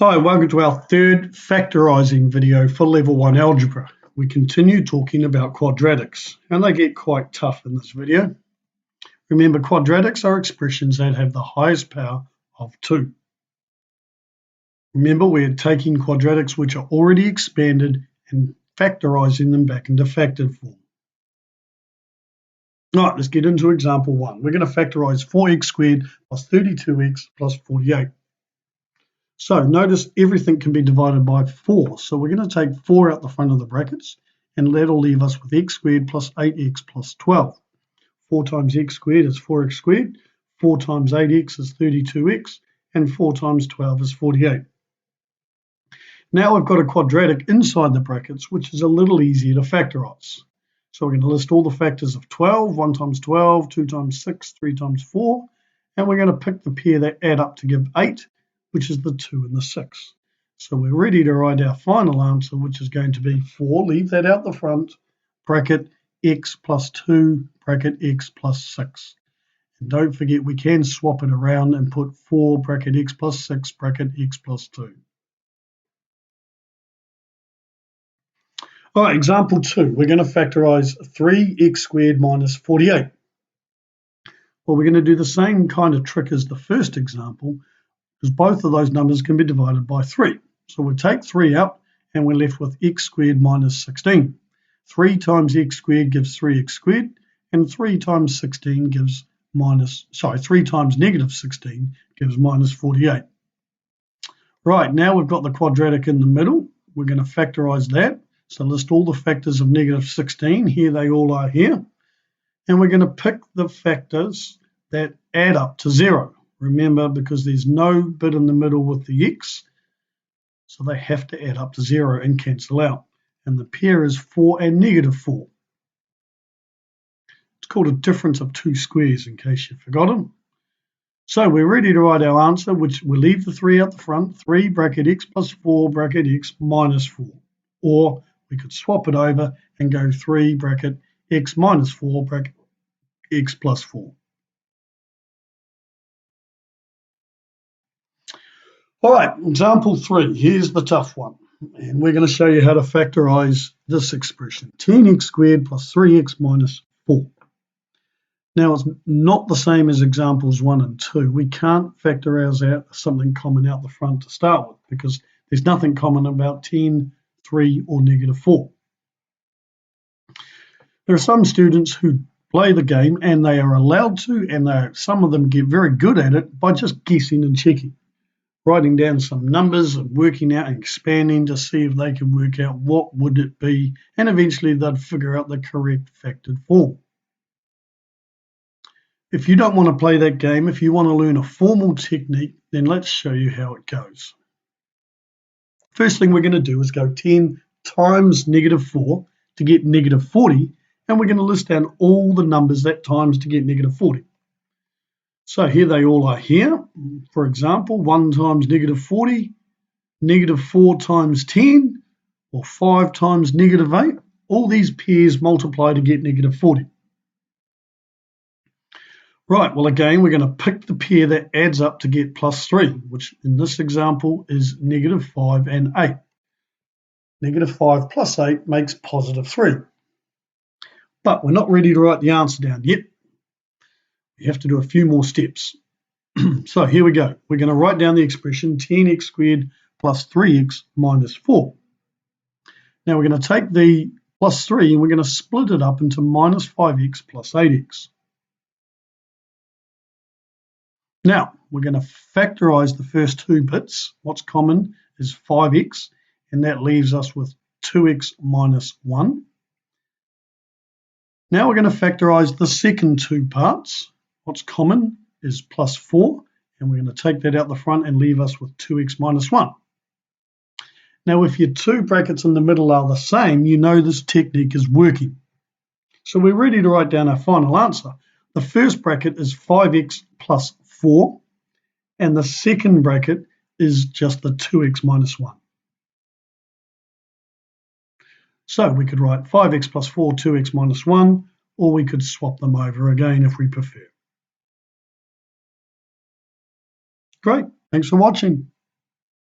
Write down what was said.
Hi, welcome to our third factorising video for Level 1 Algebra. We continue talking about quadratics, and they get quite tough in this video. Remember, quadratics are expressions that have the highest power of 2. Remember, we're taking quadratics which are already expanded and factorising them back into factored form. All right, let's get into example 1. We're going to factorise 4x squared plus 32x plus 48. So notice everything can be divided by 4. So we're going to take 4 out the front of the brackets, and that'll leave us with x squared plus 8x plus 12. 4 times x squared is 4x squared, 4 times 8x is 32x, and 4 times 12 is 48. Now we've got a quadratic inside the brackets, which is a little easier to factorise. So we're going to list all the factors of 12, 1 times 12, 2 times 6, 3 times 4, and we're going to pick the pair that add up to give 8, which is the 2 and the 6. So we're ready to write our final answer, which is going to be 4, leave that out the front, bracket x plus 2, bracket x plus 6. And don't forget we can swap it around and put 4, bracket x plus 6, bracket x plus 2. All right, example 2, we're going to factorise 3x squared minus 48. Well, we're going to do the same kind of trick as the first example, because both of those numbers can be divided by 3. So we'll take 3 out and we're left with x squared minus 16. 3 times x squared gives 3x squared, and 3 times 16 gives 3 times negative 16 gives minus 48. Right, now we've got the quadratic in the middle. We're going to factorise that. So list all the factors of negative 16. Here they all are here. And we're going to pick the factors that add up to 0. Remember, because there's no bit in the middle with the x, so they have to add up to 0 and cancel out. And the pair is 4 and negative 4. It's called a difference of two squares, in case you've forgotten. So we're ready to write our answer, which we'll leave the 3 out the front, 3 bracket x plus 4 bracket x minus 4. Or we could swap it over and go 3 bracket x minus 4 bracket x plus 4. All right, example 3, here's the tough one. And we're going to show you how to factorise this expression, 10x squared plus 3x minus 4. Now, it's not the same as examples 1 and 2. We can't factorise out something common out the front to start with, because there's nothing common about 10, 3, or negative 4. There are some students who play the game, and they are allowed to, and some of them get very good at it by just guessing and checking, writing down some numbers and working out and expanding to see if they can work out what would it be, and eventually they'd figure out the correct factored form. If you don't want to play that game, if you want to learn a formal technique, then let's show you how it goes. First thing we're going to do is go 10 times negative 4 to get negative 40, and we're going to list down all the numbers that times to get negative 40. So here they all are here. For example, 1 times negative 40, negative 4 times 10, or 5 times negative 8. All these pairs multiply to get negative 40. Right, well again, we're going to pick the pair that adds up to get plus 3, which in this example is negative 5 and 8. Negative 5 plus 8 makes positive 3. But we're not ready to write the answer down yet. We have to do a few more steps. So here we go. We're going to write down the expression 10x squared plus 3x minus 4. Now we're going to take the plus 3 and we're going to split it up into minus 5x plus 8x. Now we're going to factorise the first two bits. What's common is 5x, and that leaves us with 2x minus 1. Now we're going to factorise the second two parts. What's common is plus 4, and we're going to take that out the front and leave us with 2x minus 1. Now if your two brackets in the middle are the same, you know this technique is working. So we're ready to write down our final answer. The first bracket is 5x plus 4, and the second bracket is just the 2x minus 1. So we could write 5x plus 4, 2x minus 1, or we could swap them over again if we prefer. Great, thanks for watching.